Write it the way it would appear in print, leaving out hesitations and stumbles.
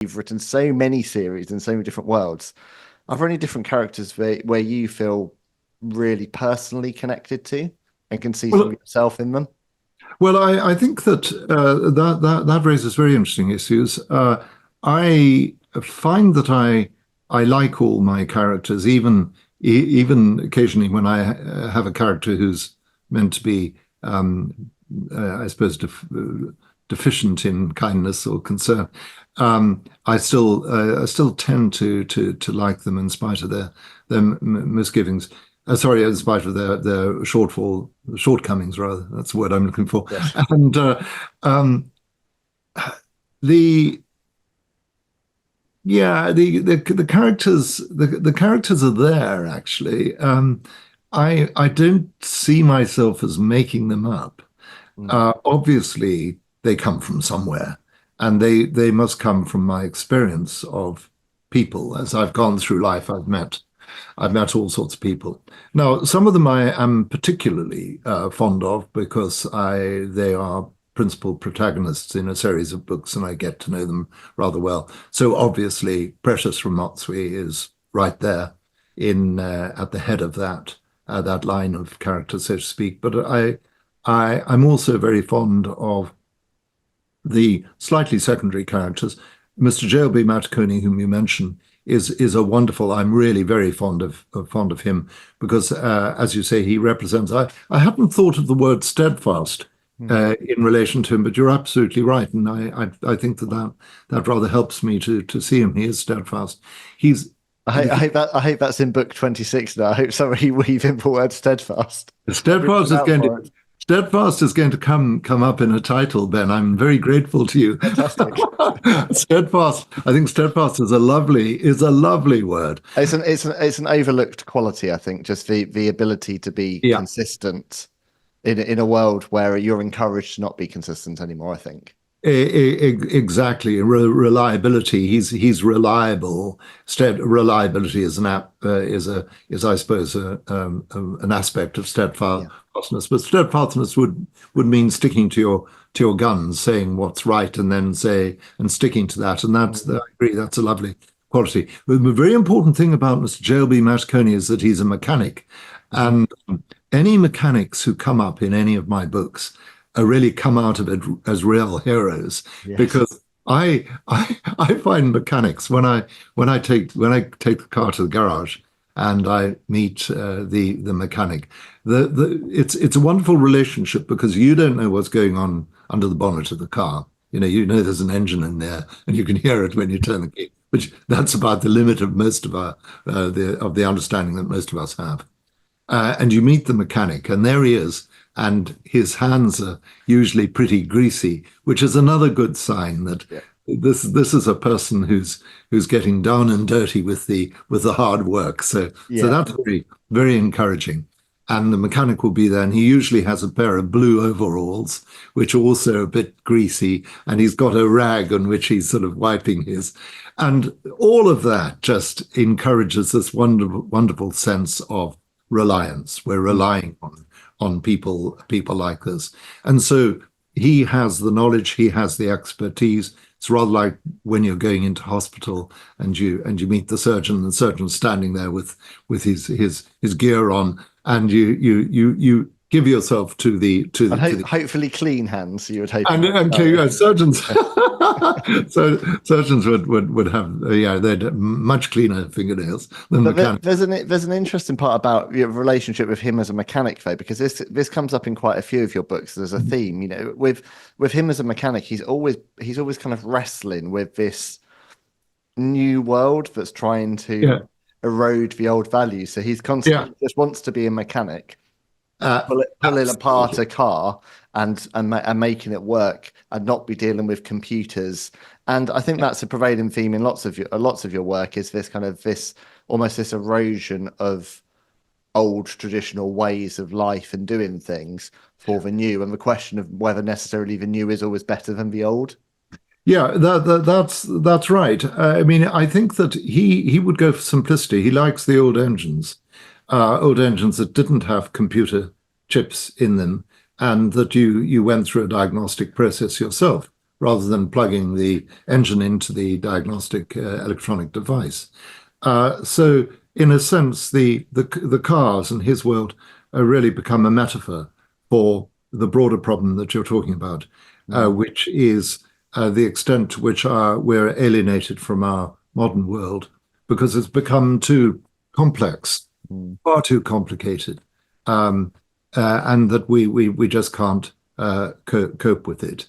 you've written so many series in so many different worlds. Are there any different characters where you feel really personally connected to and can see some of Well, yourself in them? well, I think that that raises very interesting issues. I find that I like all my characters, even occasionally when I have a character who's meant to be, I suppose, deficient in kindness or concern. I still tend to like them in spite of their misgivings. Sorry, in spite of their shortcomings, rather. That's the word I'm looking for. Yes. And um, the yeah, the characters the characters are there actually. I don't see myself as making them up. Mm. Obviously, they come from somewhere, and they must come from my experience of people. As I've gone through life, I've met all sorts of people. Now, some of them I am particularly fond of because they are principal protagonists in a series of books, and I get to know them rather well. So obviously, Precious from Motswe is right there in at the head of that line of characters, so to speak. But I'm also very fond of the slightly secondary characters. Mr. J.L.B. Matakoni, whom you mentioned, is a wonderful. I'm really very fond of him because, as you say, he represents. I hadn't thought of the word steadfast Mm. in relation to him, but you're absolutely right, and I think that rather helps me to see him. He is steadfast. He's I hope that's in book 26 now. I hope somebody weave in the word steadfast. I'm steadfast reaching is out going for to it. Steadfast is going to come up in a title, Ben. I'm very grateful to you. Fantastic. Steadfast. I think steadfast is a lovely word. It's an overlooked quality, I think, just the ability to be Yeah. consistent in a world where you're encouraged to not be consistent anymore, I think. Exactly. Reliability. He's reliable. Reliability is an app is I suppose an aspect of Yeah. steadfastness. But steadfastness would mean sticking to your guns, saying what's right, and then sticking to that. And I Mm. agree. That's a lovely quality. But the very important thing about Mr. J.L.B. Matakoni is that he's a mechanic, Mhm. and any mechanics who come up in any of my books really come out of it as real heroes Yes. because I find mechanics when I take the car to the garage and I meet the mechanic. It's a wonderful relationship because you don't know what's going on under the bonnet of the car. You know there's an engine in there, and you can hear it when you turn the key. Which that's about the limit of most of our the understanding that most of us have. And you meet the mechanic, and there he is, and his hands are usually pretty greasy, which is another good sign that Yeah. this is a person who's getting down and dirty with the hard work. So Yeah. that's very encouraging. And the mechanic will be there, and he usually has a pair of blue overalls, which are also a bit greasy, and he's got a rag on which he's sort of wiping his. And all of that just encourages this wonderful sense of reliance. We're Mm. relying on people like this. And so he has the knowledge, he has the expertise. It's rather like when you're going into hospital and you meet the surgeon, and the surgeon's standing there with his gear on, and you give yourself to the to And the to the hopefully clean hands, you would hope in and that. Yeah. surgeons so surgeons would have yeah, they'd much cleaner fingernails than But mechanics. there's an interesting part about your relationship with him as a mechanic, though, because this comes up in quite a few of your books. There's a theme, with him as a mechanic. He's always kind of wrestling with this new world that's trying Yeah, to erode the old values. So he's yeah, constantly just wants to be a mechanic, uh, pulling apart absolutely. a car and making it work and not be dealing with computers. And I think that's a prevailing theme in lots of your work is this kind of this almost this erosion of old traditional ways of life and doing things for the new, and the question of whether necessarily the new is always better than the old. Yeah, that's right. I mean, I think that he would go for simplicity. He likes the old engines that didn't have computer chips in them, and that you went through a diagnostic process yourself rather than plugging the engine into the diagnostic electronic device. So, in a sense, the cars in his world really become a metaphor for the broader problem that you're talking about, which is the extent to which we're alienated from our modern world because it's become too complex, far too complicated, and that we just can't cope with it.